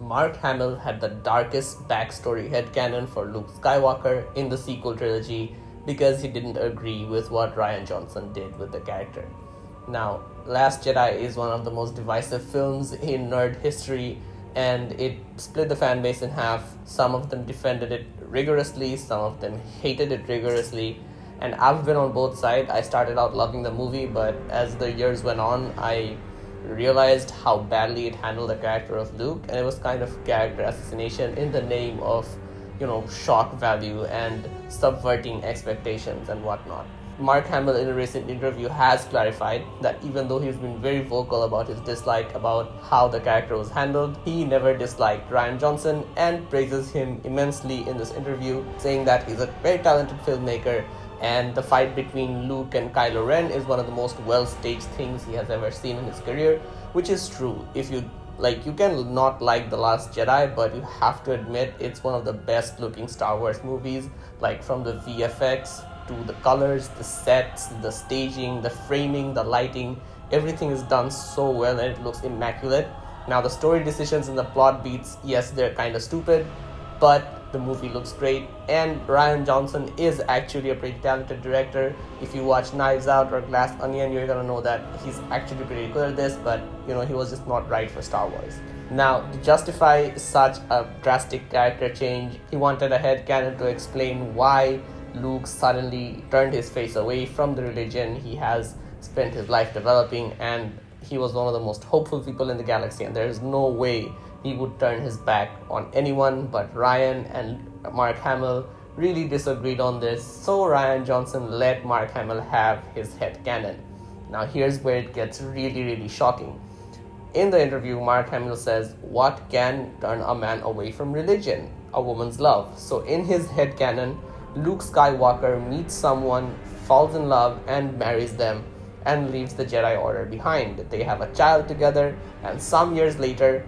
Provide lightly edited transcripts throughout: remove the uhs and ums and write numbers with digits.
Mark Hamill had the darkest backstory headcanon for Luke Skywalker in the sequel trilogy because he didn't agree with what Rian Johnson did with the character. Now, Last Jedi is one of the most divisive films in nerd history, and it split the fan base in half. Some of them defended it rigorously, some of them hated it rigorously, and I've been on both sides. I started out loving the movie, but as the years went on, I realized how badly it handled the character of Luke, and it was kind of character assassination in the name of, shock value and subverting expectations and whatnot. Mark Hamill, in a recent interview, has clarified that even though he's been very vocal about his dislike about how the character was handled, he never disliked Rian Johnson and praises him immensely in this interview, saying that he's a very talented filmmaker and the fight between Luke and Kylo Ren is one of the most well-staged things he has ever seen in his career, which is true. If you can not like The Last Jedi, but you have to admit it's one of the best-looking Star Wars movies, like from the VFX to the colors, the sets, the staging, the framing, the lighting. Everything is done so well and it looks immaculate. Now, the story decisions and the plot beats, yes, they're kind of stupid, but the movie looks great, and Rian Johnson is actually a pretty talented director. If you watch Knives Out or Glass Onion, you're gonna know that he's actually pretty good at this, but he was just not right for Star Wars. Now, to justify such a drastic character change, he wanted a headcanon to explain why Luke suddenly turned his face away from the religion he has spent his life developing, and he was one of the most hopeful people in the galaxy, and there is no way he would turn his back on anyone. But Rian and Mark Hamill really disagreed on this, so Rian Johnson let Mark Hamill have his headcanon. Now here's where it gets really, really shocking. In the interview, Mark Hamill says, "What can turn a man away from religion? A woman's love." So in his headcanon, Luke Skywalker meets someone, falls in love, and marries them, and leaves the Jedi Order behind. They have a child together, and some years later,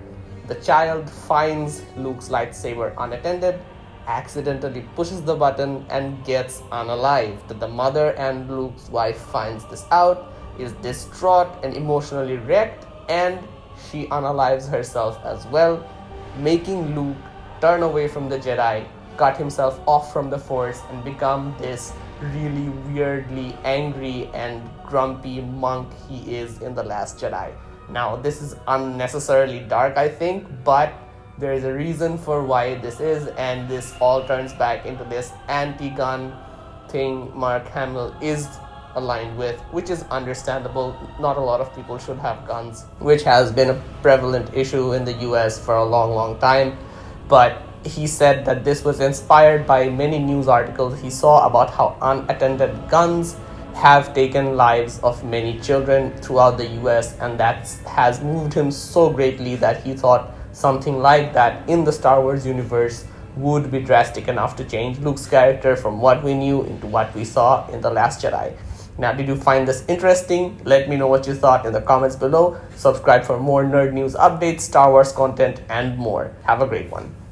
the child finds Luke's lightsaber unattended, accidentally pushes the button, and gets unalived. The mother and Luke's wife finds this out, is distraught and emotionally wrecked, and she unalives herself as well, making Luke turn away from the Jedi, cut himself off from the Force, and become this really weirdly angry and grumpy monk he is in The Last Jedi. Now, this is unnecessarily dark, I think, but there is a reason for why this is, and this all turns back into this anti-gun thing Mark Hamill is aligned with, which is understandable. Not a lot of people should have guns, which has been a prevalent issue in the US for a long, long time, but he said that this was inspired by many news articles he saw about how unattended guns have taken lives of many children throughout the US, and that has moved him so greatly that he thought something like that in the Star Wars universe would be drastic enough to change Luke's character from what we knew into what we saw in The Last Jedi. Now, did you find this interesting? Let me know what you thought in the comments below. Subscribe for more nerd news updates, Star Wars content, and more. Have a great one.